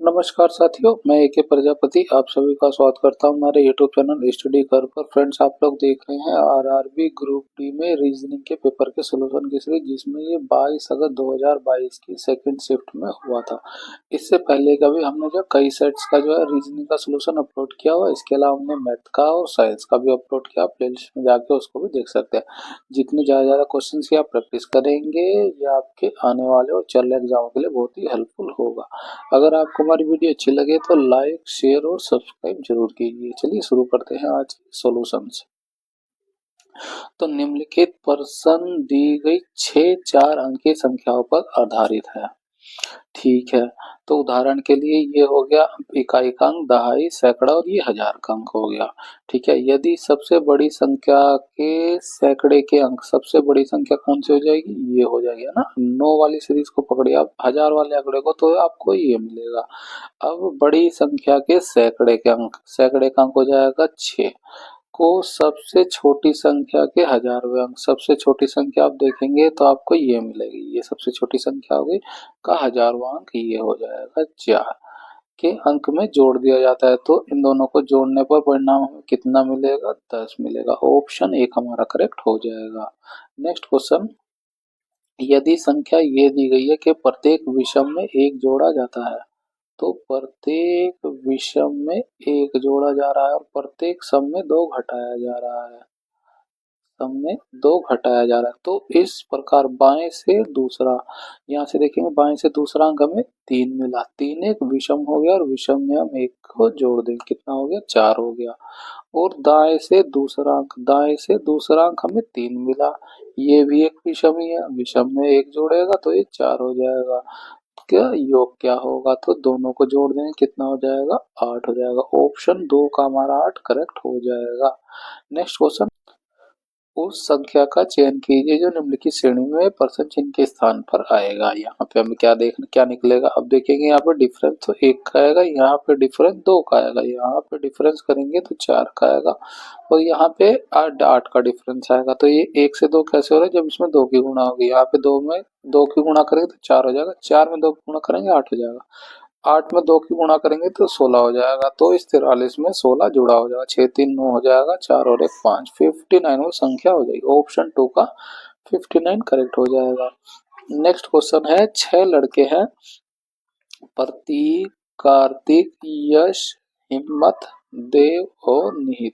नमस्कार साथियों, मैं एके प्रजापति आप सभी का स्वागत करता हूं हमारे यूट्यूब चैनल स्टडी कर पर। फ्रेंड्स, आप लोग देख रहे हैं आरआरबी ग्रुप डी में रीजनिंग के पेपर के सॉल्यूशन की सीरीज, जिसमें ये 22 अगस्त 2022 की सेकंड शिफ्ट में हुआ था। इससे पहले का भी हमने जो कई सेट्स का जो है रीजनिंग का सॉल्यूशन अपलोड किया हुआ, इसके अलावा हमने मैथ का और साइंस का भी अपलोड किया। प्लेलिस्ट में जाके उसको भी देख सकते हैं। जितने ज़्यादा क्वेश्चन की आप प्रैक्टिस करेंगे, ये आपके आने वाले और चल रहे एग्जाम के लिए बहुत ही हेल्पफुल होगा। अगर आपको हमारी वीडियो अच्छी लगे तो लाइक, शेयर और सब्सक्राइब जरूर कीजिए। चलिए शुरू करते हैं आज के सॉल्यूशंस। तो निम्नलिखित प्रश्न दी गई 6 4 अंक की संख्याओं पर आधारित है। ठीक है, तो उदाहरण के लिए ये हो गया इकाई का अंक, दहाई, सैकड़ा और ये हजार का अंक हो गया। ठीक है, यदि सबसे बड़ी संख्या के सैकड़े के अंक, सबसे बड़ी संख्या कौन सी हो जाएगी? ये हो जाएगी, है ना। 9 वाली सीरीज को पकड़िए आप, हजार वाले आंकड़े को, तो आपको ये मिलेगा। अब बड़ी संख्या के सैकड़े के अंक, सैकड़े का अंक हो जाएगा 6 को सबसे छोटी संख्या के हजारवें अंक, सबसे छोटी संख्या आप देखेंगे तो आपको ये मिलेगी, ये सबसे छोटी संख्या होगी का हजारवां अंक, ये हो जाएगा 4 के अंक में जोड़ दिया जाता है। तो इन दोनों को जोड़ने पर परिणाम हमें कितना मिलेगा? 10 मिलेगा। ऑप्शन एक हमारा करेक्ट हो जाएगा। नेक्स्ट क्वेश्चन, यदि संख्या ये दी गई है कि प्रत्येक विषम में एक जोड़ा जाता है, तो प्रत्येक विषम में एक जोड़ा जा रहा है और प्रत्येक सम में 2 घटाया जा रहा है, सम में 2 घटाया जा रहा है। तो इस प्रकार बाएं से दूसरा, यहाँ से देखेंगे बाएं से दूसरा अंक हमें 3 मिला, 3 एक विषम हो गया और विषम में हम एक को जोड़ देंगे, कितना हो गया? 4 हो गया। और दाएं से दूसरा अंक, दाएं से दूसरा अंक हमें 3 मिला, ये भी एक विषम ही है, विषम में एक जोड़ेगा तो ये 4 हो जाएगा। क्या योग क्या होगा? तो दोनों को जोड़ देंगे, कितना हो जाएगा? 8 हो जाएगा। ऑप्शन 2 का हमारा 8 करेक्ट हो जाएगा। नेक्स्ट क्वेश्चन, उस संख्या का चयन कीजिए जो निम्नलिखित श्रेणी में परसेंट चिन्ह के स्थान पर आएगा। यहाँ पे हमें क्या निकलेगा? अब देखेंगे यहाँ पे डिफरेंस तो 1 का आएगा, यहाँ पे डिफरेंस 2 का आएगा, यहाँ पे डिफरेंस करेंगे तो 4 का आएगा और यहाँ पे 8 का डिफरेंस आएगा। तो ये 1 से 2 कैसे हो रहा है? जब इसमें 2 की गुणा होगी, यहाँ पे 2 में 2 की गुणा करेंगे तो 4 हो जाएगा, 4 में 2 की गुणा करेंगे 8 हो जाएगा, 8 में 2 की गुणा करेंगे तो 16 हो जाएगा। तो इस 43 में 16 जुड़ा हो जाएगा, 6 3 9 हो जाएगा, 4 और 1 5, 59 वो संख्या हो जाएगी। ऑप्शन 2 का 59 करेक्ट हो जाएगा। नेक्स्ट क्वेश्चन है, 6 लड़के हैं, प्रतीक, कार्तिक, यश, हिम्मत, देव और निहित,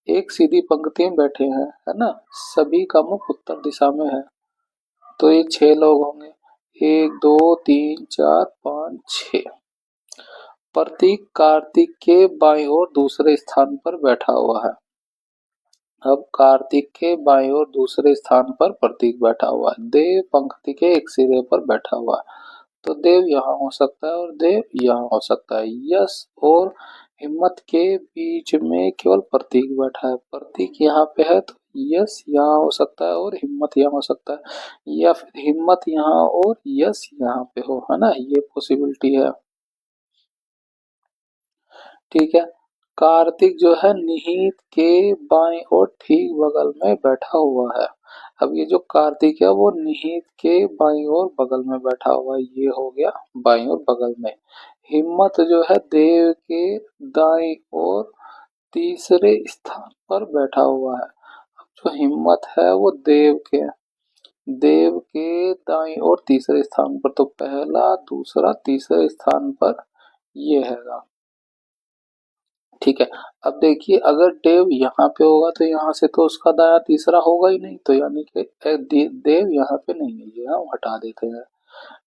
एक सीधी पंक्ति में बैठे हैं, है ना। सभी का मुख उत्तर दिशा में है, तो ये 6 लोग होंगे, 1 2 3 4 5 6। प्रतीक कार्तिक के बाईं ओर दूसरे स्थान पर बैठा हुआ है। अब कार्तिक के बाईं ओर दूसरे स्थान पर प्रतीक बैठा हुआ है। देव पंक्ति के एक सिरे पर बैठा हुआ है, तो देव यहाँ हो सकता है और देव यहाँ हो सकता है। यश और हिम्मत के बीच में केवल प्रतीक बैठा है, प्रतीक यहाँ पे है तो यश यहाँ हो सकता है और हिम्मत यहाँ हो सकता है, या फिर हिम्मत यहाँ और यश यहाँ पे हो, है ना, ये पॉसिबिलिटी है। ठीक है, कार्तिक जो है निहित के बाएं और ठीक बगल में बैठा हुआ है। अब ये जो कार्तिक है वो निहित के बाईं ओर बगल में बैठा हुआ है, ये हो गया बाईं ओर बगल में। हिम्मत जो है देव के दाईं ओर तीसरे स्थान पर बैठा हुआ है। अब जो हिम्मत है वो देव के दाईं ओर तीसरे स्थान पर, तो पहला दूसरा तीसरे स्थान पर ये हैगा। ठीक है, अब देखिए अगर देव यहाँ पे होगा तो यहाँ से तो उसका दाया तीसरा होगा ही नहीं, तो यानी कि देव यहाँ पे नहीं है, ये हम हटा देते हैं।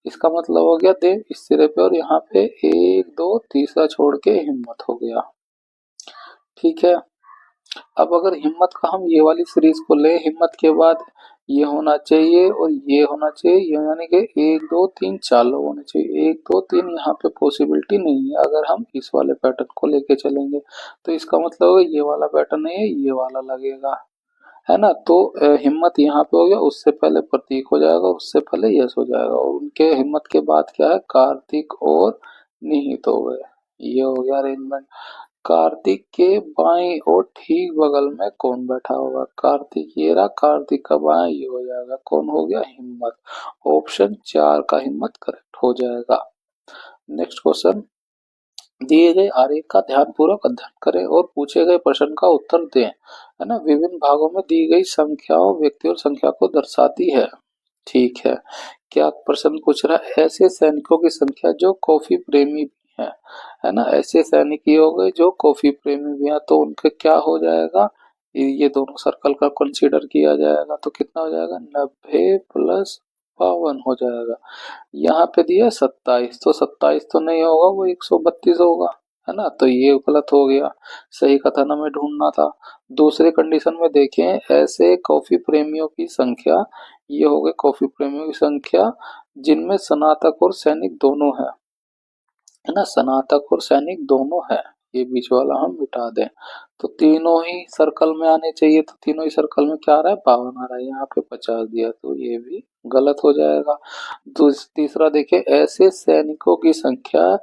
इसका मतलब हो गया देव इस सिरे पे और यहाँ पे 1 2 तीसरा छोड़ के हिम्मत हो गया। ठीक है, अब अगर हिम्मत का हम ये वाली सीरीज को ले, हिम्मत के बाद ये होना चाहिए और ये होना चाहिए, ये यानी कि 1 2 3 4 लोग होने चाहिए, 1 2 3 यहाँ पे पॉसिबिलिटी नहीं है अगर हम इस वाले पैटर्न को लेके चलेंगे। तो इसका मतलब है ये वाला पैटर्न नहीं है, ये वाला लगेगा, है ना। तो हिम्मत यहाँ पे हो गया, उससे पहले प्रतीक हो जाएगा, उससे पहले यश हो जाएगा और उनके हिम्मत के बाद क्या है? कार्तिक और निहित हो गए, ये हो गया अरेंजमेंट। कार्तिक के बाईं और ठीक बगल में कौन बैठा होगा? कार्तिक, ये रहा कार्तिक का बायां, ये हो जाएगा, कौन हो गया? हिम्मत। ऑप्शन 4 का हिम्मत करेक्ट हो जाएगा। नेक्स्ट क्वेश्चन, दिए गए आरेख का ध्यानपूर्वक अध्ययन करें और पूछे गए प्रश्न का उत्तर दें। है ना, विभिन्न भागों में दी गई संख्याओं व्यक्ति और संख्या को दर्शाती है। ठीक है, क्या प्रश्न पूछ रहा है, ऐसे सैनिकों की संख्या जो कॉफी प्रेमी भी हैं। है ना, ऐसे सैनिक ये हो गए जो कॉफी प्रेमी भी हैं, तो उनके क्या हो जाएगा, ये दोनों सर्कल का कंसीडर किया जाएगा, तो कितना हो जाएगा, 90 + 52 हो जाएगा। यहाँ पे दिया 27, तो 27 तो नहीं होगा, वो 132 होगा। है ना, तो ये गलत हो गया, सही कथन हमें ढूंढना था। दूसरे कंडीशन में देखें, ऐसे कॉफी प्रेमियों की संख्या, ये हो गए कॉफी प्रेमियों की संख्या जिनमें स्नातक और सैनिक दोनों है। है ना, स्नातक और सैनिक दोनों है, ये बीच वाला हम मिटा दें। तो तीनों ही सर्कल में आने चाहिए, तो तीनों ही सर्कल में क्या आ रहा है, 52 आ रहा है, यहाँ पे 50 दिया, तो ये भी गलत हो जाएगा। तीसरा देखे, ऐसे सैनिकों की संख्या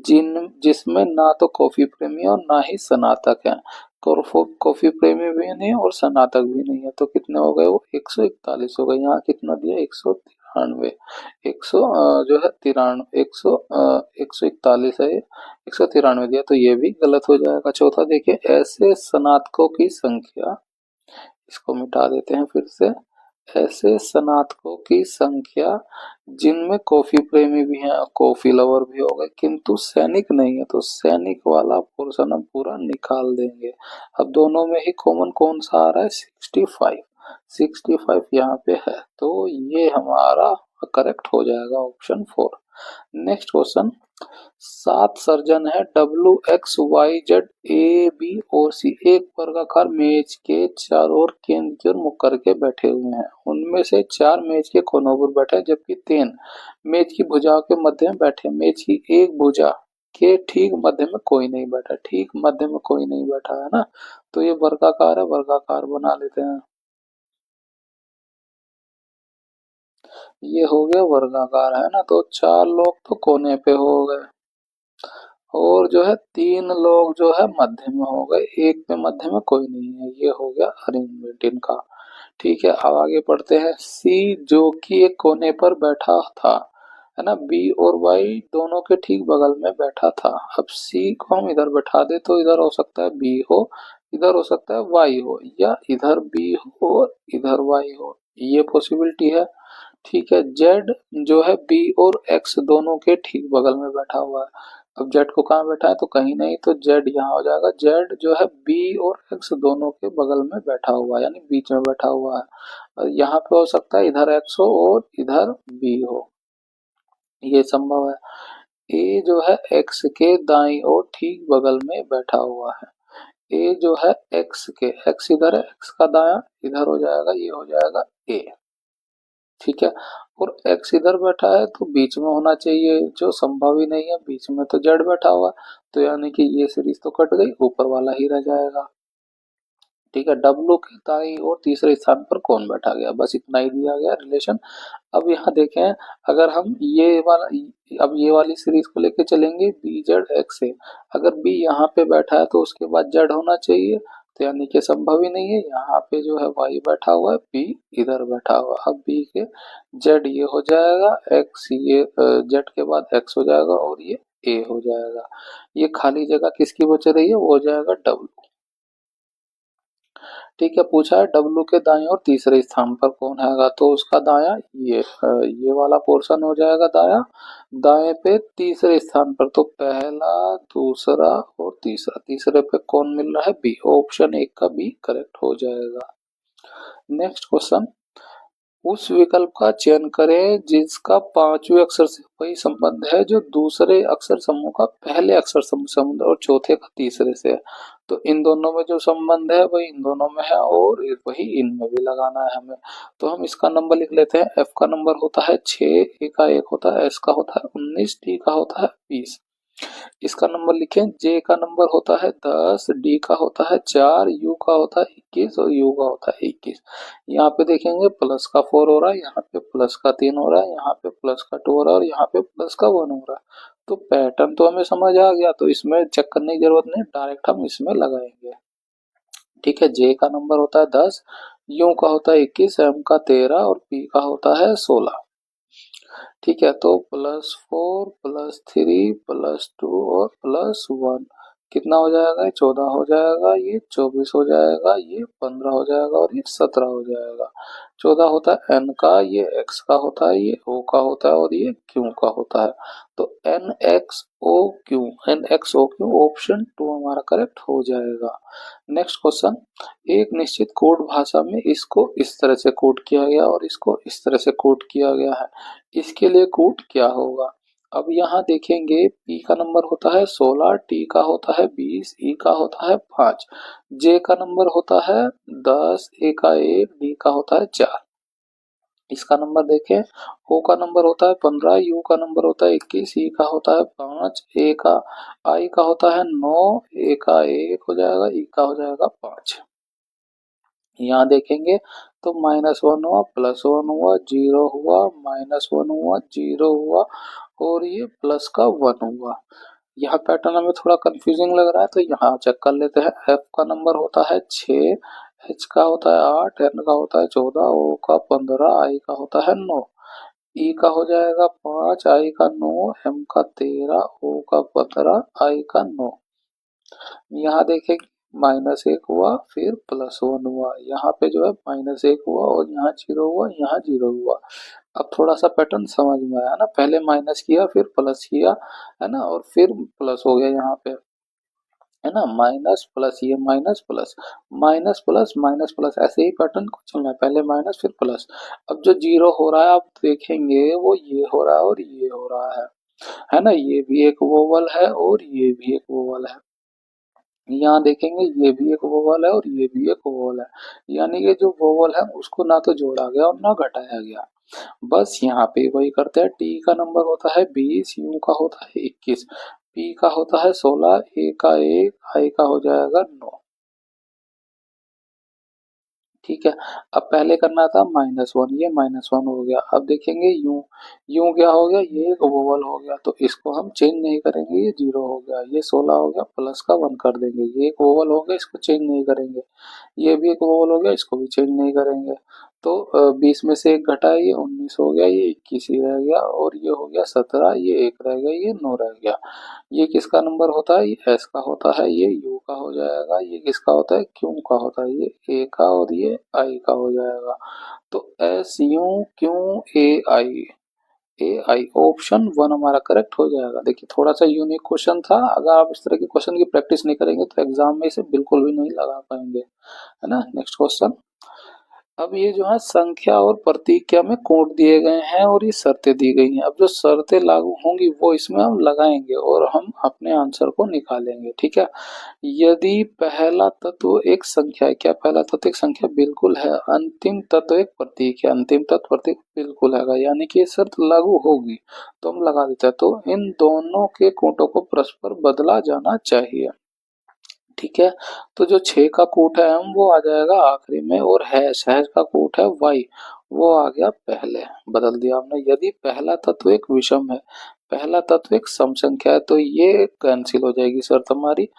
जिसमें ना तो कॉफी प्रेमी और ना ही स्नातक है। कॉफी प्रेमी भी नहीं और स्नातक भी नहीं है, तो कितने हो गए, वो 141 हो गए। यहाँ कितना दिया, 193। जो है 93, 141 है, 193 दिया, तो ये भी गलत हो जाएगा। चौथा देखिए, ऐसे स्नातकों की संख्या, इसको मिटा देते हैं फिर से, ऐसे स्नातकों की संख्या जिनमें कॉफी प्रेमी भी हैं, कॉफी लवर भी हो गए, किंतु सैनिक नहीं है, तो सैनिक वाला पोर्शन हम पूरा निकाल देंगे। अब दोनों में ही कॉमन कौन सा आ रहा है, 65, 65 यहाँ पे है, तो ये हमारा करेक्ट हो जाएगा, ऑप्शन 4। नेक्स्ट क्वेश्चन, 7 सर्जन है, WXYZ A B और C एक वर्गाकार मेज के चारों ओर केंद्र की ओर मुख करके बैठे हुए हैं। उनमें से 4 मेज के कोनों पर बैठे हैं, जबकि 3 मेज की भुजाओं के मध्य में बैठे हैं। मेज की एक भुजा के ठीक मध्य में कोई नहीं बैठा, ठीक मध्य में कोई नहीं बैठा, है ना, तो ये वर्गाकार है, वर्गाकार बना लेते हैं। ये हो गया वर्गाकार, है ना, तो 4 लोग तो कोने पे हो गए, और जो है 3 लोग जो है मध्य में हो गए, एक में मध्य में कोई नहीं है, ये हो गया अरेंजमेंट इनका। ठीक है, अब आगे पढ़ते हैं। सी जो कि एक कोने पर बैठा था, है ना, बी और वाई दोनों के ठीक बगल में बैठा था। अब सी को हम इधर बैठा दे, तो इधर हो सकता है बी हो, इधर हो सकता है वाई हो, या इधर बी हो और इधर वाई हो, ये पॉसिबिलिटी है। ठीक है, जेड जो है बी और एक्स दोनों के ठीक बगल में बैठा हुआ है। अब जेड को कहाँ बैठा है, तो कहीं नहीं, तो जेड यहाँ हो जाएगा। जेड जो है बी और एक्स दोनों के बगल में बैठा हुआ है, यानी बीच में बैठा हुआ है। और यहाँ पे हो सकता है इधर एक्स हो और इधर बी हो, ये संभव है। ए जो है एक्स के दाईं ओर ठीक बगल में बैठा हुआ है। ए जो है एक्स के, एक्स इधर है, एक्स का दायां इधर हो जाएगा, ये हो जाएगा ए। ठीक है, और एक्स इधर बैठा है, तो बीच में होना चाहिए, जो संभव ही नहीं है, बीच में तो जेड बैठा हुआ, तो यानी कि ये सीरीज तो कट गई, ऊपर वाला ही रह जाएगा। ठीक है, डब्लू के दाईं और तीसरे स्थान पर कौन बैठा गया, बस इतना ही दिया गया रिलेशन। अब यहाँ देखें, अगर हम ये वाला, अब ये वाली सीरीज को लेके चलेंगे, बी जेड एक्स है, अगर बी यहाँ पे बैठा है तो उसके बाद जेड होना चाहिए, तो यानी कि संभव ही नहीं है। यहाँ पे जो है वाई बैठा हुआ है, बी इधर बैठा हुआ है, अब बी के जेड ये हो जाएगा, एक्स ये जेड के बाद एक्स हो जाएगा, और ये ए हो जाएगा। ये खाली जगह किसकी बच रही है, वो हो जाएगा डब्लू। ठीक है, पूछा है डब्लू के दाएं और तीसरे स्थान पर कौन हैगा, तो उसका दायां ये वाला पोर्शन हो जाएगा दायां। दाएं पे तीसरे स्थान पर, तो पहला, दूसरा और तीसरा, तीसरे पे कौन मिल रहा है, बी, ऑप्शन 1 का बी करेक्ट हो जाएगा। नेक्स्ट क्वेश्चन, उस विकल्प का चयन करें जिसका पांचवें अक्षर से वही संबंध है जो दूसरे अक्षर समूह का पहले अक्षर समूह संबंध और चौथे का तीसरे से है। तो इन दोनों में जो संबंध है वही इन दोनों में है, और वही इनमें भी लगाना है हमें। तो हम इसका नंबर लिख लेते हैं। एफ का नंबर होता है 6, ए का 1 होता है, एस का होता है 19, टी का होता है 20। इसका नंबर लिखें, जे का नंबर होता है 10, डी का होता है 4, यू का होता है 21 और यू का होता है 21। यहाँ पे देखेंगे प्लस का 4 हो रहा है, यहाँ पे प्लस का 3 हो रहा है, यहाँ पे प्लस का 2 हो रहा है, और यहाँ पे प्लस का 1 हो रहा है। तो पैटर्न तो हमें समझ आ गया, तो इसमें चेक करने की जरूरत नहीं, डायरेक्ट हम इसमें लगाएंगे। ठीक है, जे का नंबर होता है 10, यू का होता है 21, एम का 13 और पी का होता है 16। ठीक है, तो +4 +3 +2 और +1 कितना हो जाएगा? 14 हो जाएगा, ये 24 हो जाएगा, ये 15 हो जाएगा और ये 17 हो जाएगा। 14 होता है n का, ये x का होता है, ये o का होता है और ये q का होता है। तो NXOQ ऑप्शन 2 हमारा करेक्ट हो जाएगा। नेक्स्ट क्वेश्चन, एक निश्चित कोड भाषा में इसको इस तरह से कोड किया गया और इसको इस तरह से कोड किया गया है, इसके लिए कोड क्या होगा? अब यहाँ देखेंगे P का नंबर होता है 16, T का होता है 20, E का होता है 5, J का नंबर होता है 10, A का 1, D का होता है 4। इसका नंबर देखें, O का नंबर होता है 15, U का नंबर होता है 21, E का होता है 5, I का होता है 9, A का 1 हो जाएगा, E का हो जाएगा 5। यहाँ देखेंगे तो -1 हुआ, +1 हुआ, 0 हुआ, -1 हुआ, 0 हुआ और ये प्लस का 1 हुआ। यहाँ पैटर्न हमें थोड़ा कंफ्यूजिंग लग रहा है, तो यहाँ चेक कर लेते हैं। F का नंबर होता है 6, H का होता है 8, N का होता है 14, O का 15, I का होता है 9, E का हो जाएगा 5, I का 9, M का 13, O का 15, I का 9। यहाँ देखें -1 हुआ, फिर +1 हुआ, यहाँ पे जो है -1 हुआ और यहाँ 0 हुआ, यहाँ 0 हुआ। अब थोड़ा सा पैटर्न समझ में आया ना, पहले माइनस किया फिर प्लस किया, है ना, और फिर प्लस हो गया यहाँ पे, है ना, माइनस प्लस, ये minus plus, minus plus minus plus, ऐसे ही पैटर्न को चलना है, पहले माइनस फिर प्लस। अब जो 0 हो रहा है आप देखेंगे वो ये हो रहा है और ये हो रहा है ना, ये भी एक वोवल है और ये भी एक वोवल है। यहाँ देखेंगे ये भी एक वोवल है और ये भी एक वोवल है, यानी कि जो वोवल है उसको ना तो जोड़ा गया और ना घटाया गया। बस यहाँ पे वही करते हैं। टी का नंबर होता है 20, यू का होता है 21, पी का होता है 16, ए का 1, आई का हो जाएगा 9। ठीक है, अब पहले करना था -1, ये -1 हो गया। अब देखेंगे यू, यू क्या हो गया, ये एक ओवल हो गया, तो इसको हम चेंज नहीं करेंगे, ये 0 हो गया, ये 16 हो गया, प्लस का 1 कर देंगे, ये एक ओवल हो गया, इसको चेंज नहीं करेंगे। ये भी एक ओवल हो गया, इसको भी चेंज नहीं करेंगे। तो 20 में से एक घटा, ये 19 हो गया, ये 21 ही रह गया और ये हो गया 17, ये 1 रह गया, ये 9 रह गया। ये किसका नंबर होता है, ये एस का होता है, ये यू का हो जाएगा, ये किसका होता है, क्यू का होता है, ये ए का और ये आई का हो जाएगा। तो SUQAI, AI ऑप्शन 1 हमारा करेक्ट हो जाएगा। देखिए थोड़ा सा यूनिक क्वेश्चन था, अगर आप इस तरह के क्वेश्चन की प्रैक्टिस नहीं करेंगे तो एग्जाम में इसे बिल्कुल भी नहीं लगा पाएंगे, है ना। नेक्स्ट क्वेश्चन, अब ये जो है संख्या और प्रतीक में कोड दिए गए हैं और ये शर्तें दी गई हैं। अब जो शर्तें लागू होंगी वो इसमें हम लगाएंगे और हम अपने आंसर को निकालेंगे, ठीक है। यदि पहला तत्व एक संख्या है, क्या पहला तत्व एक संख्या? बिल्कुल है। अंतिम तत्व एक प्रतीक है, अंतिम तत्व प्रतीक बिल्कुल है, यानी कि ये शर्त लागू होगी, तो हम लगा देते हैं। तो इन दोनों के कोटों को परस्पर बदला जाना चाहिए, ठीक है। तो जो 6 का कूट है एम वो आ जाएगा आखिरी में, और हैश, हैश का कूट है वाई, वो आ गया पहले, बदल दिया हमने। यदि पहला तत्व एक विषम है, पहला तत्व एक सम संख्या है, तो ये कैंसिल हो जाएगी शर्त हमारी।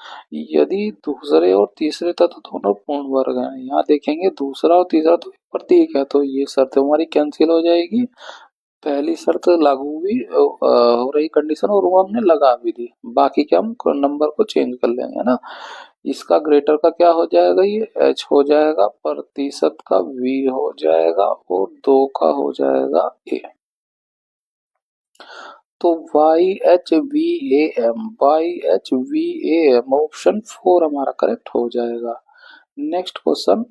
यदि दूसरे और तीसरे तत्व दोनों पूर्ण वर्ग हैं, यहाँ देखेंगे दूसरा और तीसरा तो प्रतीक है, तो ये शर्त हमारी कैंसिल हो जाएगी। पहली शर्त लागू हुई, हो रही कंडीशन, और वो हमने लगा भी दी, बाकी के हम नंबर को चेंज कर लेंगे, है ना। इसका ग्रेटर का क्या हो जाएगा, ये h हो जाएगा, प्रतिशत का v हो जाएगा और 2 का हो जाएगा a। तो YHVAM ऑप्शन 4 हमारा करेक्ट हो जाएगा। नेक्स्ट क्वेश्चन,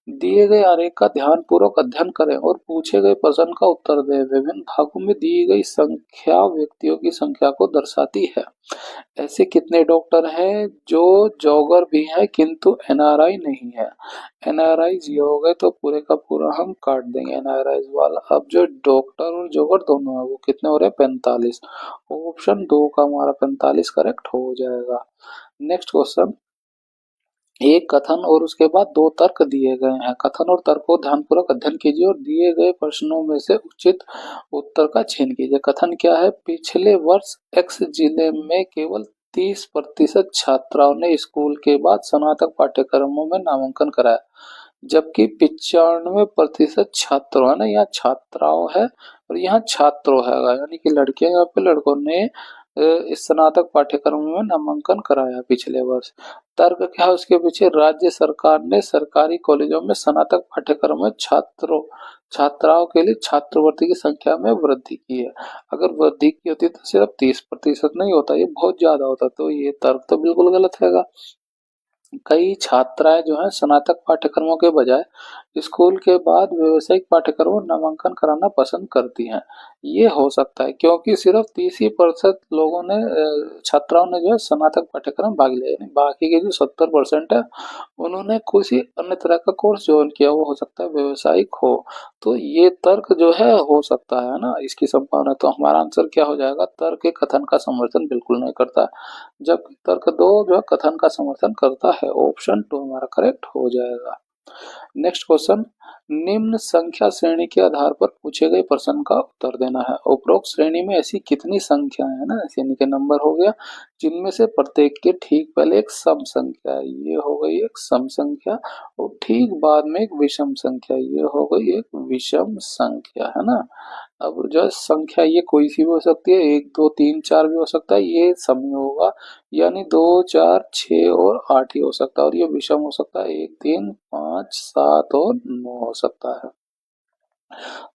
दिए गए आरेख का ध्यान पूर्वक अध्ययन करें और पूछे गए प्रश्न का उत्तर दें। विभिन्न भागों में दी गई संख्या व्यक्तियों की संख्या को दर्शाती है। ऐसे कितने डॉक्टर हैं जो जॉगर भी हैं किंतु एनआरआई नहीं है? एनआरआई 0 हो गए तो पूरे का पूरा हम काट देंगे एनआरआई वाला। अब जो डॉक्टर और जॉगर दोनों है वो कितने हो रहे हैं, 45। ऑप्शन 2 का हमारा 45 करेक्ट हो जाएगा। नेक्स्ट क्वेश्चन, एक कथन और उसके बाद 2 तर्क दिए गए हैं। कथन और तर्क को ध्यानपूर्वक अध्ययन कीजिए और दिए गए प्रश्नों में से उचित उत्तर का चयन कीजिए। कथन क्या है, पिछले वर्ष एक्स जिले में केवल 30% छात्राओं ने स्कूल के बाद स्नातक पाठ्यक्रमों में नामांकन कराया। जबकि 95% छात्रों है ना, यहाँ छात्राओं है और यहाँ छात्रों है, यानी कि लड़कियां यहाँ पे लड़कों ने स्नातक पाठ्यक्रम में नामांकन कराया पिछले वर्ष। तर्क क्या है उसके पीछे? राज्य सरकार ने सरकारी कॉलेजों में स्नातक पाठ्यक्रम में छात्राओं के लिए छात्रवृत्ति की संख्या में वृद्धि की है। अगर वृद्धि की होती तो सिर्फ 30% नहीं होता, ये बहुत ज्यादा होता, तो ये तर्क तो बिल्कुल गलत हैगा। कई छात्राएं जो है स्नातक पाठ्यक्रमों के बजाय स्कूल के बाद व्यावसायिक पाठ्यक्रमों में नामांकन कराना पसंद करती हैं। ये हो सकता है क्योंकि सिर्फ 30% लोगों ने छात्राओं ने जो है स्नातक पाठ्यक्रम भाग लिया, यानी बाकी के जो 70% है उन्होंने किसी अन्य तरह का कोर्स ज्वाइन किया, वो हो सकता है व्यवसायिक हो। तो ये तर्क जो है हो सकता है ना, इसकी संभावना। तो हमारा आंसर क्या हो जाएगा? तर्क के कथन का समर्थन बिल्कुल नहीं करता, जबकि तर्क दो जो है कथन का समर्थन करता है। ऑप्शन 2 हमारा करेक्ट हो जाएगा। नेक्स्ट क्वेश्चन, निम्न संख्या श्रेणी के आधार पर पूछे गए प्रश्न का उत्तर देना है। उपरोक्त श्रेणी में ऐसी कितनी संख्याएं है ना, यानी कि नंबर हो गया, जिनमें से प्रत्येक के ठीक पहले एक सम संख्या है, ये हो गई एक सम संख्या, और ठीक बाद में एक विषम संख्या, ये हो गई एक विषम संख्या, है ना। अब जो संख्या ये कोई सी भी हो सकती है, 1 2 3 4 भी हो सकता है, ये सम ही होगा, यानी 2 4 6 और 8 ही हो सकता है, और ये विषम हो सकता है 1 3 5 7 और 9 हो सकता है।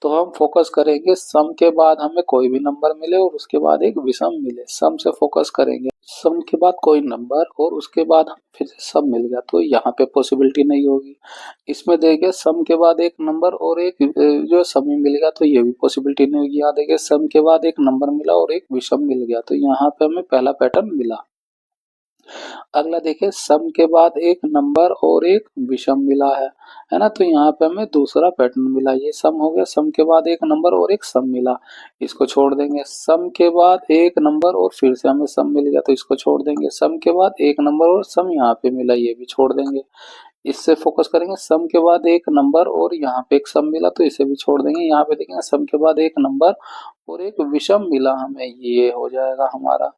तो हम फोकस करेंगे सम के बाद हमें कोई भी नंबर मिले और उसके बाद एक विषम मिले, सम से फोकस करेंगे। सम के बाद कोई नंबर और उसके बाद हमें फिर से सम मिल गया, तो यहाँ पे पॉसिबिलिटी नहीं होगी। इसमें देखिए सम के बाद एक नंबर और एक जो सम ही मिल गया, तो ये भी पॉसिबिलिटी नहीं होगी। यहाँ देखिए सम के बाद एक नंबर मिला और एक विषम मिल गया, तो यहाँ पे हमें पहला पैटर्न मिला। अगला देखिए सम के बाद एक नंबर और एक विषम मिला है ना, तो यहाँ पे हमें दूसरा पैटर्न मिला। ये सम हो गया, सम के बाद एक नंबर और एक सम मिला, इसको छोड़ देंगे। सम के बाद एक नंबर और फिर से हमें सम मिल गया, तो इसको छोड़ देंगे। सम के बाद एक नंबर और सम यहाँ पे मिला, ये भी छोड़ देंगे। इससे फोकस करेंगे सम के बाद एक नंबर और यहाँ पे एक सम मिला, तो इसे भी छोड़ देंगे। यहाँ पे देखेंगे सम के बाद एक नंबर और एक विषम मिला हमें, ये हो जाएगा हमारा।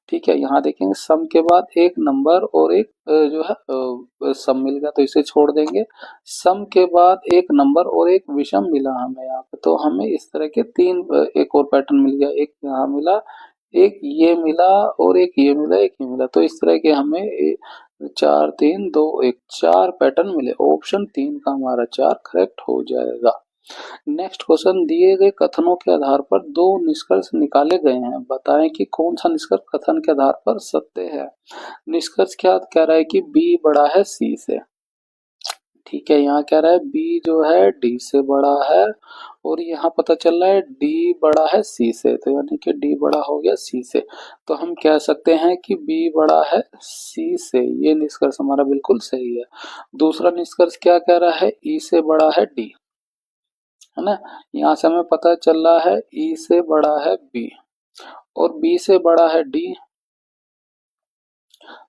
ठीक है, यहाँ देखेंगे सम के बाद एक नंबर और एक जो है सम मिल गया, तो इसे छोड़ देंगे। सम के बाद एक नंबर और एक विषम मिला हमें यहाँ पे, तो हमें इस तरह के तीन एक और पैटर्न मिल गया, एक यहाँ मिला, एक ये मिला और एक ये मिला, एक ये मिला, तो इस तरह के हमें 4 3 2 1 4 पैटर्न मिले। ऑप्शन 3 का हमारा 4 करेक्ट हो जाएगा। नेक्स्ट क्वेश्चन, दिए गए कथनों के आधार पर दो निष्कर्ष निकाले गए हैं, बताएं कि कौन सा निष्कर्ष कथन के आधार पर सत्य है। निष्कर्ष क्या कह रहा है कि बी बड़ा है सी से। ठीक है, यहाँ कह रहा है बी जो है डी से बड़ा है, और यहाँ पता चल रहा है डी बड़ा है सी से, तो यानी कि डी बड़ा हो गया सी से, तो हम कह सकते हैं कि बी बड़ा है सी से। ये निष्कर्ष हमारा बिल्कुल सही है। दूसरा निष्कर्ष क्या कह रहा है? ई से बड़ा है डी, है ना। यहाँ से हमें पता चल रहा है ई से बड़ा है बी और बी से बड़ा है डी,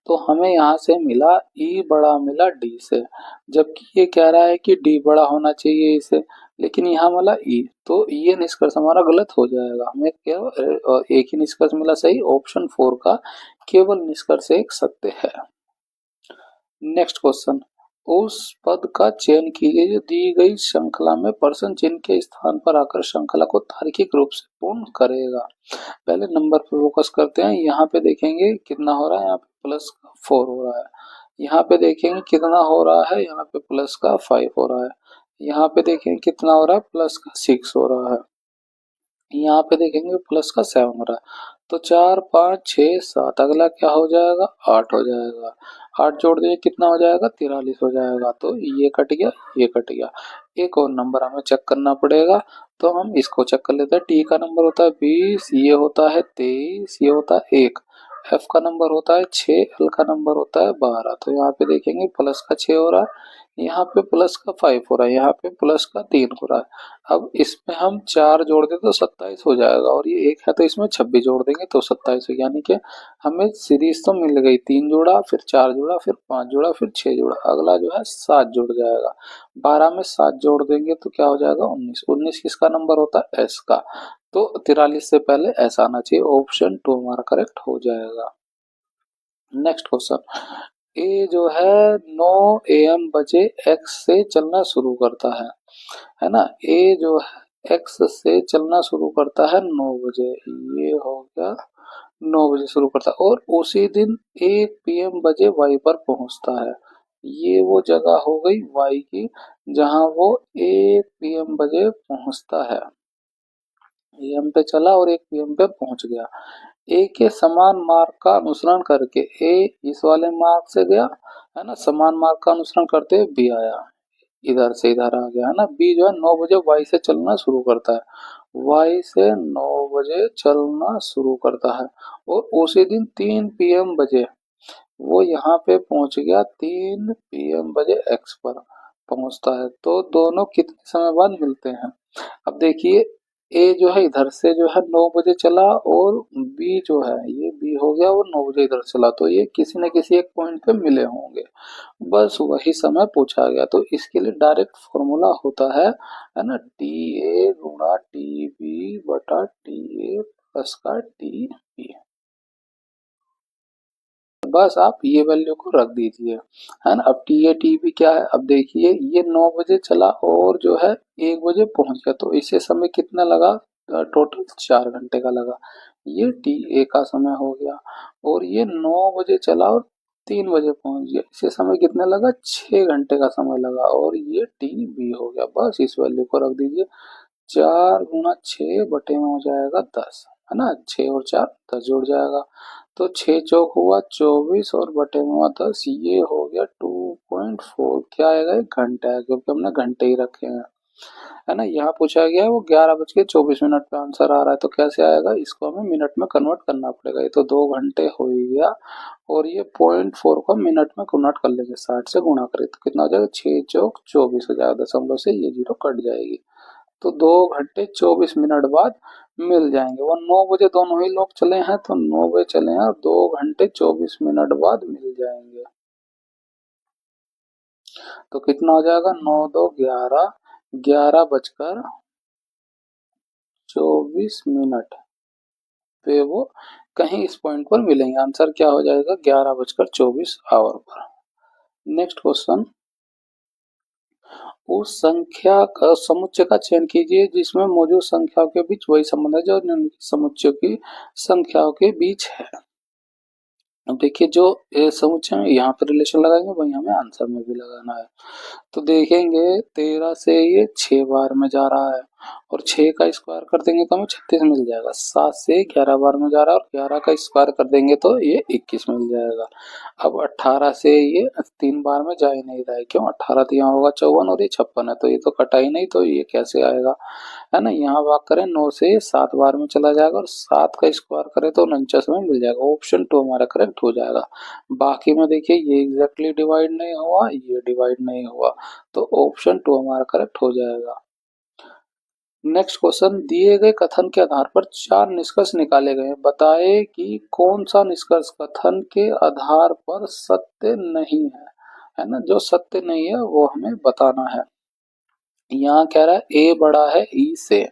तो हमें यहाँ से मिला ई बड़ा मिला डी से, जबकि ये कह रहा है कि डी बड़ा होना चाहिए इसे, लेकिन यहाँ मिला ई, तो ये निष्कर्ष हमारा गलत हो जाएगा। हमें केवल एक ही निष्कर्ष मिला सही, ऑप्शन 4 का केवल निष्कर्ष एक सत्य है। नेक्स्ट क्वेश्चन, उस पद का चयन कीजिए जो दी गई श्रृंखला में प्रश्न चिन्ह के स्थान पर आकर श्रृंखला को तार्किक रूप से पूर्ण करेगा। पहले नंबर पे फोकस करते हैं। यहाँ पे देखेंगे कितना हो रहा है, यहाँ पे +4 हो रहा है। यहाँ पे देखेंगे कितना हो रहा है, यहाँ पे +5 हो रहा है। यहाँ पे देखेंगे कितना हो रहा है, +6 हो रहा है। यहाँ पे देखेंगे +7 हो रहा है। तो 4 5 6 7, अगला क्या हो जाएगा, 8 हो जाएगा। 8 जोड़ दिए कितना हो जाएगा, 43 हो जाएगा। तो ये कट गया, ये कट गया। एक और नंबर हमें चेक करना पड़ेगा, तो हम इसको चेक कर लेते हैं। टी का नंबर होता है 20, ये होता है 23, ये होता है 1। एफ का नंबर होता है 6, एल का नंबर होता है 12। तो यहाँ पे देखेंगे प्लस का 6 हो रहा है, यहाँ पे प्लस का 5 हो रहा है, यहाँ पे प्लस का 3 हो रहा है। अब इसमें हम 4 जोड़ दें तो 27 हो जाएगा, और ये 1 है तो इसमें 26 जोड़ देंगे तो 27 हो, यानी कि हमें सीरीज तो मिल गई, 3 जोड़ा फिर 4 जोड़ा फिर 5 जोड़ा फिर 6 जोड़ा, अगला जो है 7 जुड़ जाएगा। 12 में 7 जोड़ देंगे तो क्या हो जाएगा, 19। 19 किसका नंबर होता है, एस का, तो 43 से पहले एस आना चाहिए। ऑप्शन 2 हमारा करेक्ट हो जाएगा। नेक्स्ट क्वेश्चन, ए जो है 9 AM बजे एक्स से चलना शुरू करता है ना। ए जो है एक्स से चलना शुरू करता है 9 बजे, ये हो गया 9 बजे शुरू करता है, और उसी दिन 1 PM बजे वाई पर पहुंचता है। ये वो जगह हो गई वाई की जहां वो 1 PM बजे पहुंचता है। एम पे चला और 1 PM पे पहुंच गया। ए के समान मार्ग का अनुसरण करके ए इस वाले मार्ग से गया, है ना, समान मार्ग का अनुसरण करते हुए बी आया, इधर से इधर आ गया, है ना। बी जो है 9 बजे वाई से चलना शुरू करता है, वाई से 9 बजे चलना शुरू करता है, और उसी दिन 3 PM बजे वो यहाँ पे पहुंच गया। 3 PM बजे एक्स पर पहुंचता है। तो दोनों कितने समय बाद मिलते हैं? अब देखिए, ए जो है इधर से जो है 9 बजे चला, और बी जो है ये बी हो गया वो 9 बजे इधर चला, तो ये किसी न किसी एक पॉइंट पे मिले होंगे। बस वही समय पूछा गया, तो इसके लिए डायरेक्ट फॉर्मूला होता है ना, टी ए गुणा टी बी बटा टी ए प्लस का टी बी। बस आप ये वैल्यू को रख दीजिए, है ना। अब टी ए टी बी क्या है? अब देखिए, ये 9 बजे चला और जो है 1 बजे पहुंच गया, तो इसे समय कितना लगा? टोटल 4 घंटे का लगा। ये टी ए का समय हो गया। और ये 9 बजे चला और 3 बजे पहुंच गया, इसे समय कितना लगा? 6 घंटे का समय लगा, और ये टी बी हो गया। बस इस वैल्यू को रख दीजिए। 4 गुणा 6 बटे में हो जाएगा 10, है ना। 6 और 4 10 जुड़ जाएगा, तो 6 चौक हुआ 24 और बटे में हुआ 10, ये हो गया 2.4। क्या आएगा? 1 घंटा है, क्योंकि हमने घंटे ही रखे हैं, है ना। यहाँ पूछा गया है वो 11:24 पे आंसर आ रहा है, तो कैसे आएगा? इसको हमें मिनट में कन्वर्ट करना पड़ेगा। ये तो 2 घंटे हो ही गया, और ये 0.4 को मिनट में कन्वर्ट कर लेंगे, 60 से गुणा करें तो कितना हो जाएगा? 6 चौक 24 हो जाएगा, दशमलव से ये जीरो कट जाएगी, तो 2 घंटे 24 मिनट बाद मिल जाएंगे। वो 9 बजे दोनों ही लोग चले हैं, तो 9 बजे चले हैं और 2 घंटे 24 मिनट बाद मिल जाएंगे। तो कितना हो जाएगा? 9 2 11, 11:24 पे वो कहीं इस पॉइंट पर मिलेंगे। आंसर क्या हो जाएगा? 11:24 पर। नेक्स्ट क्वेश्चन, उस संख्या का समुच्चय का चयन कीजिए जिसमें मौजूद संख्याओं के बीच वही संबंध है जो निम्नलिखित समुच्चयों की संख्याओं के बीच है। अब देखिए, जो समुच्चय में यहाँ पे रिलेशन लगाएंगे वही हमें आंसर में भी लगाना है। तो देखेंगे 13 से ये 6 बार में जा रहा है, और 6 का स्क्वायर कर देंगे तो हमें 36 मिल जाएगा। 7 से 11 बार में जा रहा है, और 11 का स्क्वायर कर देंगे तो ये 21 मिल जाएगा। अब 18 से ये 3 बार में जा ही नहीं रहा है, क्यों? 18 तो यहाँ होगा 54, और ये 56 है, तो ये तो कटा ही नहीं, तो ये कैसे आएगा, है ना। यहाँ भाग करें 9 से 7 बार में चला जाएगा, और 7 का स्क्वायर करें तो 49 में मिल जाएगा। ऑप्शन 2 हमारा करेक्ट हो जाएगा। बाकी में देखिए, ये एग्जैक्टली डिवाइड नहीं हुआ, ये डिवाइड नहीं हुआ, तो ऑप्शन 2 हमारा करेक्ट हो जाएगा। नेक्स्ट क्वेश्चन, दिए गए कथन के आधार पर 4 निष्कर्ष निकाले गए हैं। बताएं कि कौन सा निष्कर्ष कथन के आधार पर सत्य नहीं है ना। जो सत्य नहीं है वो हमें बताना है। यहाँ कह रहा है ए बड़ा है ई से।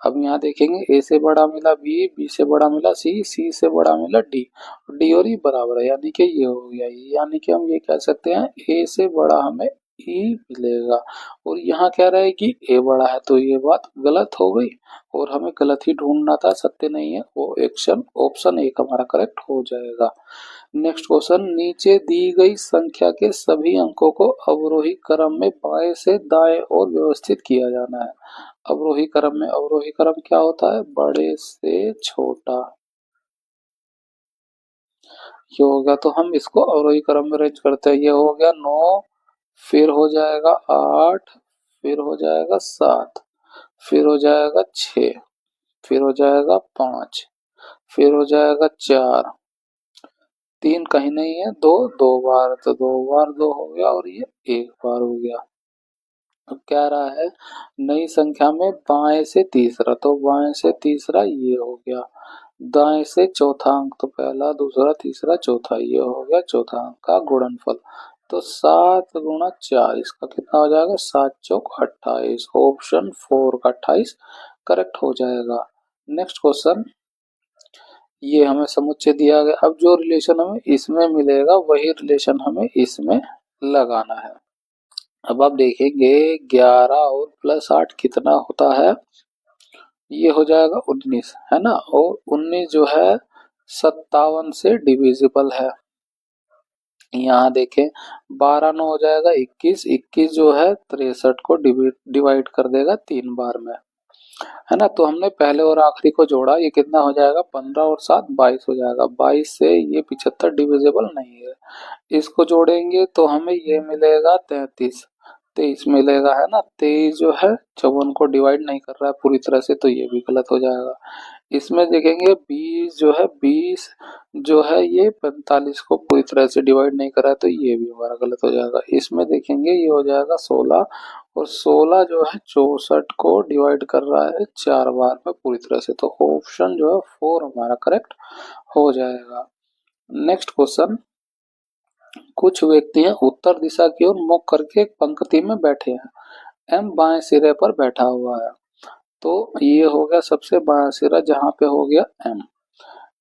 अब यहाँ देखेंगे, ए से बड़ा मिला बी, बी से बड़ा मिला सी, सी से बड़ा मिला डी, डी और ई बराबर है, यानी कि ये हो गया। यानी कि हम ये कह सकते हैं ए से बड़ा हमें ई मिलेगा। और यहाँ कह रहा है कि ए बड़ा है, तो ये बात गलत हो गई, और हमें गलत ही ढूंढना था, सत्य नहीं है, वो एक्शन ऑप्शन एक हमारा करेक्ट हो जाएगा। नेक्स्ट क्वेश्चन, नीचे दी गई संख्या के सभी अंकों को अवरोही क्रम में बाएं से दाएं और व्यवस्थित किया जाना है। अवरोही क्रम क्या होता है? बड़े से छोटा। ये हो गया, तो हम इसको अवरोही क्रम में अरेंज करते हैं। ये हो गया 9, फिर हो जाएगा 8, फिर हो जाएगा 7, फिर हो जाएगा 6, फिर हो जाएगा 5, फिर हो जाएगा 4, 3 कहीं नहीं है, 2 2 बार, तो 2 बार 2 हो गया, और ये 1 बार हो गया। अब कह रहा है नई संख्या में बाएं से तीसरा, तो बाएं से तीसरा ये हो गया। दाएं से चौथा अंक, तो पहला दूसरा तीसरा चौथा, ये हो गया चौथा अंक का गुणनफल। तो 7 गुणा 4, इसका कितना हो जाएगा? 7 चौक 28, ऑप्शन 4 का 28 करेक्ट हो जाएगा। नेक्स्ट क्वेश्चन, ये हमें समुच्चय दिया गया। अब जो रिलेशन हमें इसमें मिलेगा वही रिलेशन हमें इसमें लगाना है। अब आप देखेंगे 11 और प्लस 8 कितना होता है, ये हो जाएगा 19, है ना। और 19 जो है 57 से डिविजिबल है। यहाँ देखें 12 9 हो जाएगा 21, 21 जो है 63 को डिवाइड कर देगा 3 बार में, है ना। तो हमने पहले और आखिरी को जोड़ा, ये कितना हो जाएगा 15 और 7 22 हो जाएगा। 22 से ये 75 डिविजिबल नहीं है। इसको जोड़ेंगे तो हमें ये मिलेगा 33, 23 मिलेगा, है ना। 23 जो है 54 को डिवाइड नहीं कर रहा है पूरी तरह से, तो ये भी गलत हो जाएगा। इसमें देखेंगे 20 जो है 20 जो है ये 45 को पूरी तरह से डिवाइड नहीं कर रहा है, तो ये भी हमारा गलत हो जाएगा। इसमें देखेंगे ये हो जाएगा 16, और 16 जो है 64 को डिवाइड कर रहा है 4 बार में पूरी तरह से, तो ऑप्शन जो है 4 हमारा करेक्ट हो जाएगा। नेक्स्ट क्वेश्चन, कुछ व्यक्ति हैं उत्तर दिशा की ओर मुख करके एक पंक्ति में बैठे हैं। एम बाएं सिरे पर बैठा हुआ है, तो ये हो गया सबसे बायां सिरा जहां पे हो गया एम,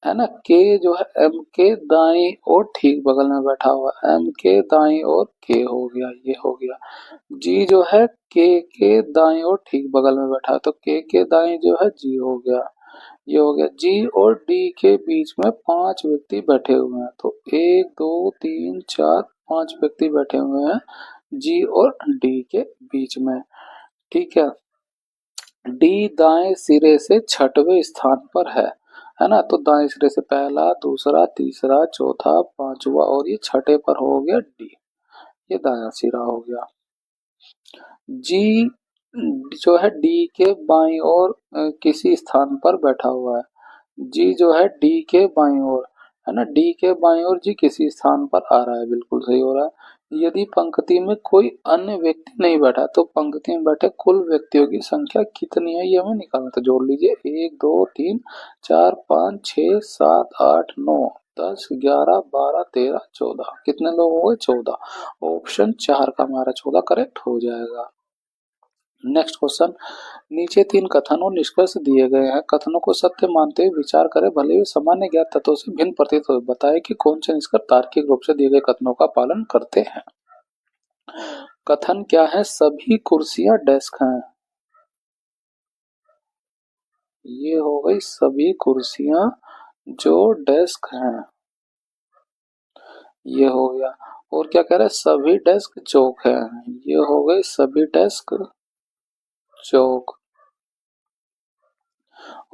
है ना। के जो है एम के दाई और ठीक बगल में बैठा हुआ, एम के दाई और के हो गया, ये हो गया। जी जो है के दाई और ठीक बगल में बैठा है, तो के दाई जो है जी हो गया, ये हो गया। जी और डी के बीच में 5 व्यक्ति बैठे हुए हैं, तो 1 2 3 4 5 व्यक्ति बैठे हुए हैं जी और डी के बीच में, ठीक है। डी दाएं सिरे से छठवें स्थान पर है ना। तो दाएं सिरे से पहला, दूसरा, तीसरा, चौथा, पांचवा और ये छठे पर हो गया डी, ये दायां सिरा हो गया। जी जो है डी के बाईं ओर किसी स्थान पर बैठा हुआ है। जी जो है डी के बाईं ओर, है ना। डी के बाईं ओर जी किसी स्थान पर आ रहा है, बिल्कुल सही हो रहा है। यदि पंक्ति में कोई अन्य व्यक्ति नहीं बैठा तो पंक्ति में बैठे कुल व्यक्तियों की संख्या कितनी है, ये हमें निकालना। तो जोड़ लीजिए 1 2 3 4 5 6 7 8 9 10 11 12 13 14, कितने लोग हो गए 14। ऑप्शन 4 का हमारा 14 करेक्ट हो जाएगा। नेक्स्ट क्वेश्चन, नीचे 3 कथन और निष्कर्ष दिए गए हैं। कथनों को सत्य मानते हुए विचार करें, भले ही सामान्य ज्ञात तत्वों से भिन्न प्रतीत हो। बताएं कि कौन से निष्कर्ष तार्किक रूप से दिए गए कथनों का पालन करते हैं। कथन क्या है, सभी कुर्सियां डेस्क हैं, ये हो गई सभी कुर्सियां जो डेस्क हैं, ये हो गया। और क्या कह रहे हैं, सभी डेस्क चौक है, ये हो गई सभी डेस्क चौक।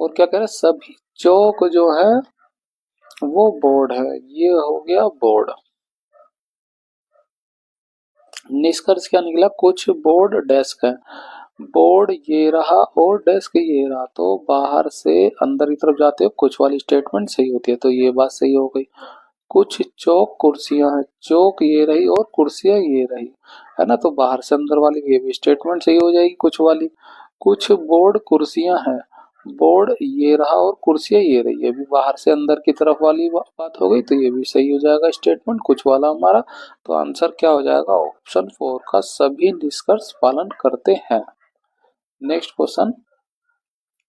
और क्या कह रहे हैं, सभी चौक जो है वो बोर्ड है, ये हो गया बोर्ड। निष्कर्ष क्या निकला, कुछ बोर्ड डेस्क है, बोर्ड ये रहा और डेस्क ये रहा, तो बाहर से अंदर की तरफ जाते हो कुछ वाली स्टेटमेंट सही होती है, तो ये बात सही हो गई। कुछ चौक कुर्सियां हैं, चौक ये रही और कुर्सियां ये रही, है ना। तो बाहर से अंदर वाली ये भी स्टेटमेंट सही हो जाएगी कुछ वाली। कुछ बोर्ड कुर्सियां हैं, बोर्ड ये रहा और कुर्सियां ये रही, ये भी बाहर से अंदर की तरफ वाली बात हो गई, तो ये भी सही हो जाएगा स्टेटमेंट कुछ वाला हमारा। तो आंसर क्या हो जाएगा, ऑप्शन 4 का सभी निष्कर्ष पालन करते हैं। नेक्स्ट क्वेश्चन,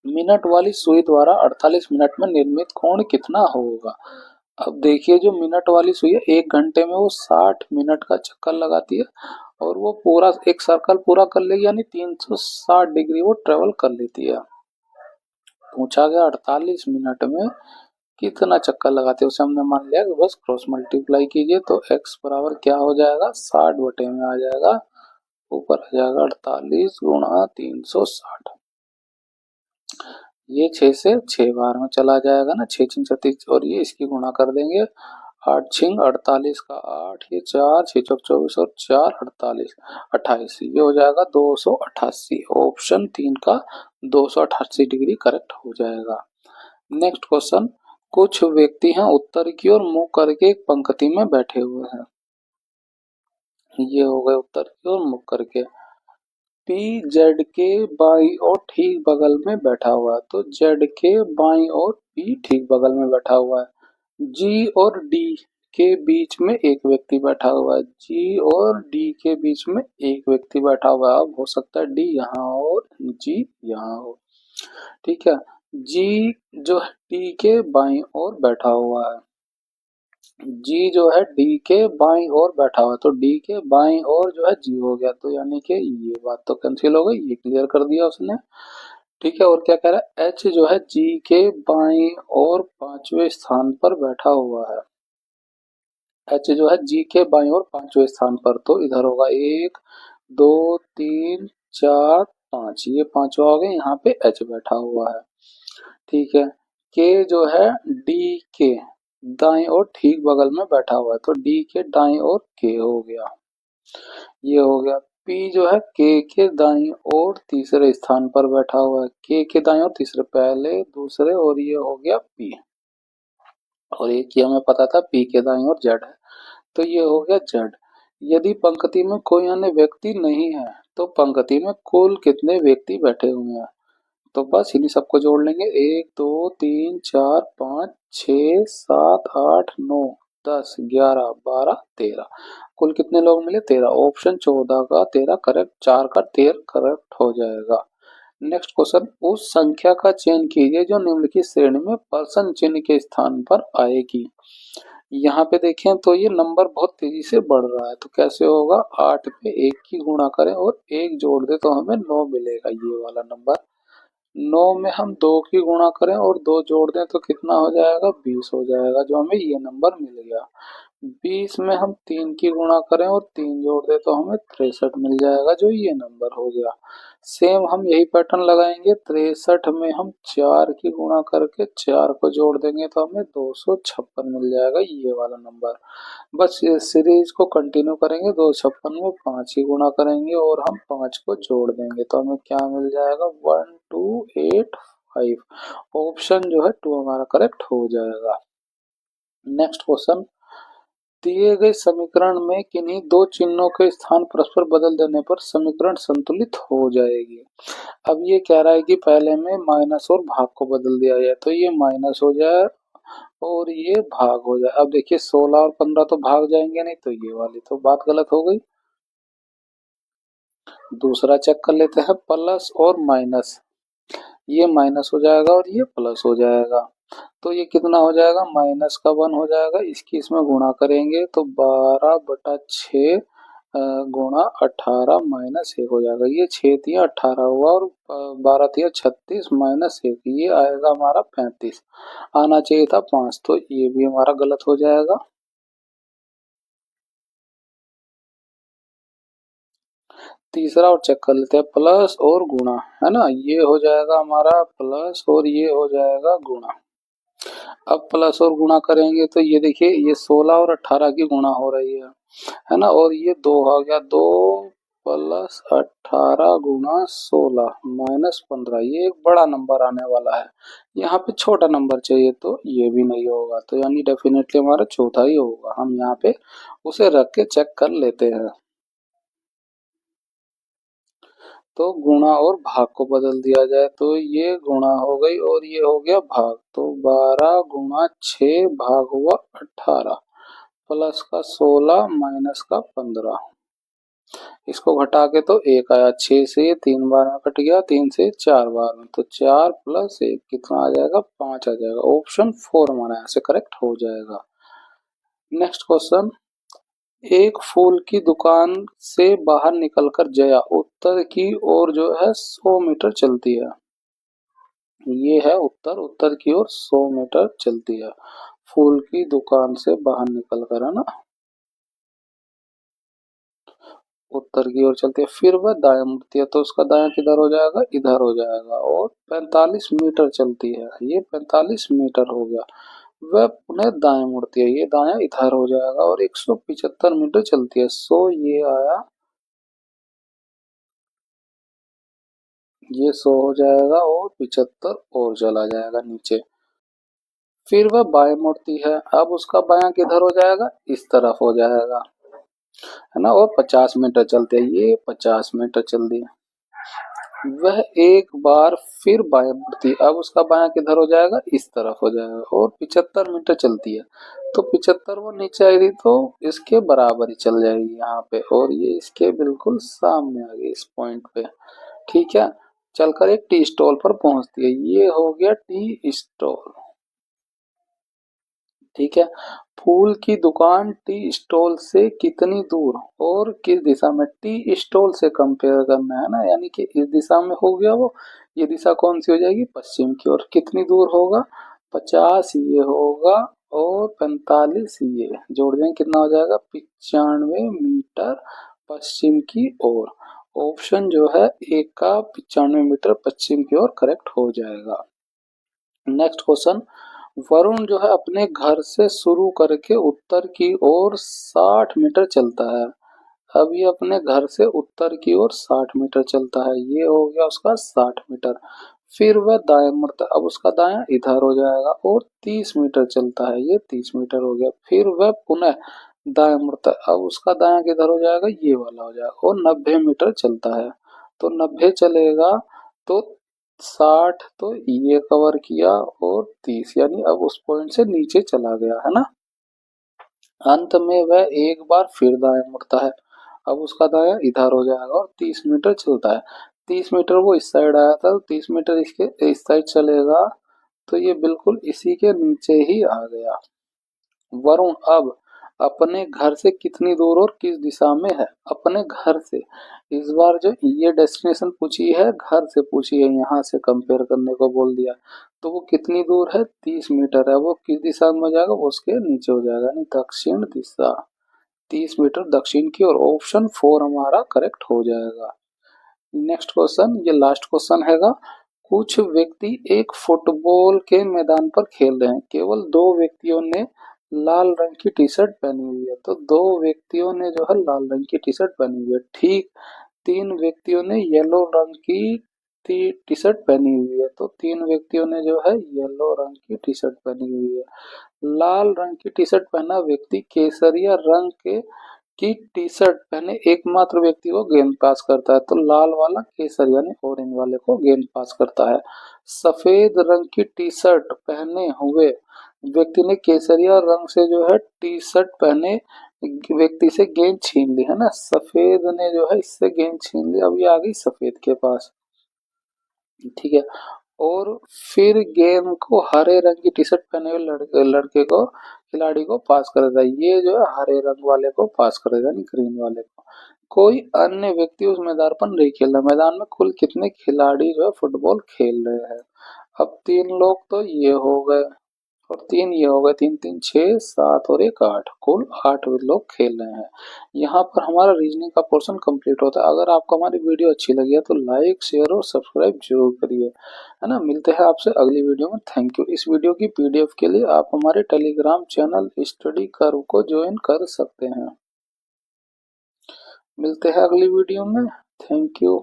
मिनट वाली सुई द्वारा 48 मिनट में निर्मित कोण कितना होगा। अब देखिए जो मिनट वाली सुई है 1 घंटे में वो 60 मिनट का चक्कर लगाती है, और वो पूरा एक सर्कल पूरा कर लेगी, यानी 360 डिग्री वो ट्रेवल कर लेती है। पूछा गया 48 मिनट में कितना चक्कर लगाते हैं, उसे हमने मान लिया कि बस क्रॉस मल्टीप्लाई कीजिए, तो x बराबर क्या हो जाएगा 60 बटे में आ जाएगा, ऊपर आ जाएगा 48 गुणा 360, ये 6 से 6 बार में चला जाएगा ना, 6 6 36, और ये इसकी गुणा कर देंगे 8 6 48 का 8, ये 4 6 चौक 24 और 4 48 28, ये हो जाएगा 288। ऑप्शन 3 का 288 डिग्री करेक्ट हो जाएगा। नेक्स्ट क्वेश्चन, कुछ व्यक्ति हैं उत्तर की ओर मुंह करके एक पंक्ति में बैठे हुए हैं, ये हो गए उत्तर की ओर मुंह करके। पी जेड के बाई और ठीक बगल में बैठा हुआ है, तो जेड के बाई और पी ठीक बगल में बैठा हुआ है। जी और डी के बीच में एक व्यक्ति बैठा हुआ है, जी और डी के बीच में एक व्यक्ति बैठा हुआ है। अब हो सकता है डी यहाँ और जी यहाँ हो, ठीक है। जी जो है डी के बाईं ओर बैठा हुआ है। जी जो है डी के बाईं ओर बैठा हुआ है, तो डी के बाईं ओर जो है जी हो गया, तो यानी कि ये बात तो कैंसिल हो गई, ये क्लियर कर दिया उसने। ठीक है, और क्या कह रहा है, एच जो है जी के बाईं ओर पांचवें स्थान पर बैठा हुआ है। एच जो है जी के बाईं ओर पांचवें स्थान पर, तो इधर होगा एक, दो, तीन, चार, पांच, ये पांचवा हो गया, यहाँ पे एच बैठा हुआ है। ठीक है, के जो है डी के दाएं ओर ठीक बगल में बैठा हुआ है, तो डी के दाएं ओर के हो गया, ये हो गया। पी जो है के दाईं ओर तीसरे स्थान पर बैठा हुआ है, के दाईं ओर तीसरे, पहले दूसरे, और ये हो गया पी, और एक ही हमें पता था पी के दाईं ओर जेड है, तो ये हो गया जेड। यदि पंक्ति में कोई अन्य व्यक्ति नहीं है तो पंक्ति में कुल कितने व्यक्ति बैठे हुए हैं, तो बस इन्हीं सबको जोड़ लेंगे, एक, दो, तीन, चार, पाँच, छ, सात, आठ, नौ, 10, 11, 12, 13, कुल कितने लोग मिले, 13। ऑप्शन 14 का 13 करेक्ट, 4 का 13 करेक्ट हो जाएगा। नेक्स्ट क्वेश्चन, उस संख्या का चयन कीजिए जो निम्नलिखित श्रेणी में पर्सन चिन्ह के स्थान पर आएगी। यहाँ पे देखें तो ये नंबर बहुत तेजी से बढ़ रहा है, तो कैसे होगा, 8 पे 1 की गुणा करें और 1 जोड़ दे तो हमें 9 मिलेगा, ये वाला नंबर। 9 में हम 2 की गुणा करें और 2 जोड़ दें तो कितना हो जाएगा, 20 हो जाएगा, जो हमें ये नंबर मिल गया। 20 में हम 3 की गुणा करें और 3 जोड़ दें तो हमें 63 मिल जाएगा, जो ये नंबर हो गया। सेम हम यही पैटर्न लगाएंगे, 63 में हम 4 की गुणा करके 4 को जोड़ देंगे तो हमें 256 मिल जाएगा, ये वाला नंबर। बस इस सीरीज को कंटिन्यू करेंगे, 256 में 5 की गुणा करेंगे और हम 5 को जोड़ देंगे तो हमें क्या मिल जाएगा, 1285। ऑप्शन जो है 2 हमारा करेक्ट हो जाएगा। नेक्स्ट क्वेश्चन, दिए गए समीकरण में किन्हीं दो चिन्हों के स्थान परस्पर बदल देने पर समीकरण संतुलित हो जाएगी। अब ये कह रहा है कि पहले में माइनस और भाग को बदल दिया जाए, तो ये माइनस हो जाए और ये भाग हो जाए। अब देखिए 16 और 15 तो भाग जाएंगे नहीं, तो ये वाली तो बात गलत हो गई। दूसरा चेक कर लेते हैं, प्लस और माइनस, ये माइनस हो जाएगा और ये प्लस हो जाएगा, तो ये कितना हो जाएगा, माइनस का 1 हो जाएगा, इसकी इसमें गुणा करेंगे तो 12/6 गुणा 18 माइनस 1 हो जाएगा, ये 6 तिया 18 हुआ और 12 तिया 36 माइनस 1, ये आएगा हमारा 35, आना चाहिए था 5, तो ये भी हमारा गलत हो जाएगा। तीसरा और चेक कर लेते हैं, प्लस और गुणा, है ना, ये हो जाएगा हमारा प्लस और ये हो जाएगा गुणा। अब प्लस और गुणा करेंगे तो ये देखिए, ये 16 और 18 की गुणा हो रही है ना, और ये 2 आ गया, 2 प्लस 18 गुणा 16 माइनस 15, ये एक बड़ा नंबर आने वाला है, यहाँ पे छोटा नंबर चाहिए, तो ये भी नहीं होगा, तो यानी डेफिनेटली हमारा चौथा ही होगा, हम यहाँ पे उसे रख के चेक कर लेते हैं। तो गुणा और भाग को बदल दिया जाए, तो ये गुणा हो गई और ये हो गया भाग, तो 12 गुणा 6 भाग हुआ 18, प्लस का 16 माइनस का 15, इसको घटा के तो एक आया, 6 से ये 3 बार में कट गया, 3 से 4 बार में, तो 4 प्लस 1 कितना आ जाएगा, 5 आ जाएगा, ऑप्शन 4 हमारा यहाँ से करेक्ट हो जाएगा। नेक्स्ट क्वेश्चन, एक फूल की दुकान से बाहर निकलकर जया उत्तर की ओर जो है 100 मीटर चलती है, ये है उत्तर, उत्तर की ओर 100 मीटर चलती है, फूल की दुकान से बाहर निकल कर, है ना, उत्तर की ओर चलती है, फिर वह दाएं मुड़ती है तो उसका दायां किधर हो जाएगा, इधर हो जाएगा, और 45 मीटर चलती है, ये 45 मीटर हो गया, वह पुनः दाएं मुड़ती है, ये दायां इधर हो जाएगा, और 175 मीटर चलती है, सो ये आया, ये 100 हो जाएगा और 75 और चला जाएगा नीचे, फिर वह बाएं मुड़ती है, अब उसका बायां किधर हो जाएगा, इस तरफ हो जाएगा, है ना, और 50 मीटर चलते हैं, ये 50 मीटर चल दिया, वह एक बार फिर बाएं मुड़ती है, अब उसका बायां किधर हो जाएगा, इस तरफ हो जाएगा, और 75 मीटर चलती है, तो 75 वो नीचे आई थी तो इसके बराबर ही चल जाएगी यहाँ पे, और ये इसके बिल्कुल सामने आ गई इस पॉइंट पे। ठीक है, चलकर एक टी स्टॉल पर पहुंचती है। ये हो गया टी स्टॉल। ठीक है। फूल की दुकान टी स्टॉल से कितनी दूर और किस दिशा में? टी स्टॉल से कंपेयर करना है ना, यानी कि इस दिशा में हो गया वो। ये दिशा कौन सी हो जाएगी? पश्चिम की ओर। कितनी दूर होगा? 50 ये होगा और 45 ये जोड़ देंगे, कितना हो जाएगा? 95 मीटर पश्चिम की ओर। ऑप्शन जो है एक का 95 मीटर पश्चिम की ओर करेक्ट हो जाएगा। नेक्स्ट क्वेश्चन, वरुण जो है अपने घर से शुरू करके उत्तर की ओर 60 मीटर चलता है। अब ये अपने घर से उत्तर की ओर 60 मीटर चलता है, ये हो गया उसका 60 मीटर। फिर वह दाएं मुड़ता है, अब उसका दायां इधर हो जाएगा और 30 मीटर चलता है, ये 30 मीटर हो गया। फिर वह पुनः दाएं मुड़ता है, अब उसका दायां किधर हो जाएगा? ये वाला हो जाएगा और 90 मीटर चलता है। तो 90 चलेगा तो 60 तो ये कवर किया और 30, यानी अब उस पॉइंट से नीचे चला गया है ना। अंत में वह एक बार फिर दाएं मुड़ता है, अब उसका दायां इधर हो जाएगा और 30 मीटर चलता है। 30 मीटर वो इस साइड आया था, तो 30 मीटर इसके इस साइड चलेगा, तो ये बिल्कुल इसी के नीचे ही आ गया। वरुण अब अपने घर से कितनी दूर और किस दिशा में है? अपने घर से, इस बार जो ये डेस्टिनेशन पूछी है घर से पूछी है, यहाँ से कंपेयर करने को बोल दिया, तो वो कितनी दूर है? 30 मीटर है। वो किस दिशा में हो जाएगा? वो उसके नीचे हो जाएगा, यानी दक्षिण दिशा। 30 मीटर दक्षिण की, और ऑप्शन 4 हमारा करेक्ट हो जाएगा। नेक्स्ट क्वेश्चन, ये लास्ट क्वेश्चन हैगा। कुछ व्यक्ति एक फुटबॉल के मैदान पर खेल रहे हैं, केवल दो व्यक्तियों ने लाल रंग की टी शर्ट पहनी हुई है। तो दो व्यक्तियों ने जो है लाल रंग की टी शर्ट पहनी हुई है। ठीक, तीन व्यक्तियों ने येलो रंग की टी शर्ट पहनी हुई है। तो तीन व्यक्तियों ने जो है येलो रंग की टी शर्ट पहनी हुई है। लाल रंग की टी शर्ट पहना व्यक्ति केसरिया रंग के की टी शर्ट पहने एकमात्र व्यक्ति को गेंद पास करता है। तो लाल वाला केसर यानी ऑरेंज वाले को गेंद पास करता है। सफेद रंग की टी शर्ट पहने हुए व्यक्ति ने केसरिया रंग से जो है टी शर्ट पहने व्यक्ति से गेंद छीन ली, है ना। सफेद ने जो है इससे गेंद छीन ली, अब ये आ गई सफेद के पास। ठीक है। और फिर गेंद को हरे रंग की टी शर्ट पहने हुए लड़के को खिलाड़ी को पास कर देता है। ये जो है हरे रंग वाले को पास कर देता है, ग्रीन वाले को। कोई अन्य व्यक्ति उस मैदान पर नहीं खेल रहा। मैदान में कुल कितने खिलाड़ी जो है फुटबॉल खेल रहे हैं? अब तीन लोग तो ये हो गए और तीन ये हो गए, तीन तीन छः, सात और एक आठ, कुल 8 लोग खेल रहे हैं। यहाँ पर हमारा रीजनिंग का पोर्शन कंप्लीट होता है। अगर आपको हमारी वीडियो अच्छी लगी है तो लाइक शेयर और सब्सक्राइब जरूर करिए, है ना। मिलते हैं आपसे अगली वीडियो में। Thank you. इस वीडियो की पीडीएफ के लिए आप हमारे टेलीग्राम चैनल स्टडी कर्व को ज्वाइन कर सकते हैं। मिलते हैं अगली वीडियो में। Thank you.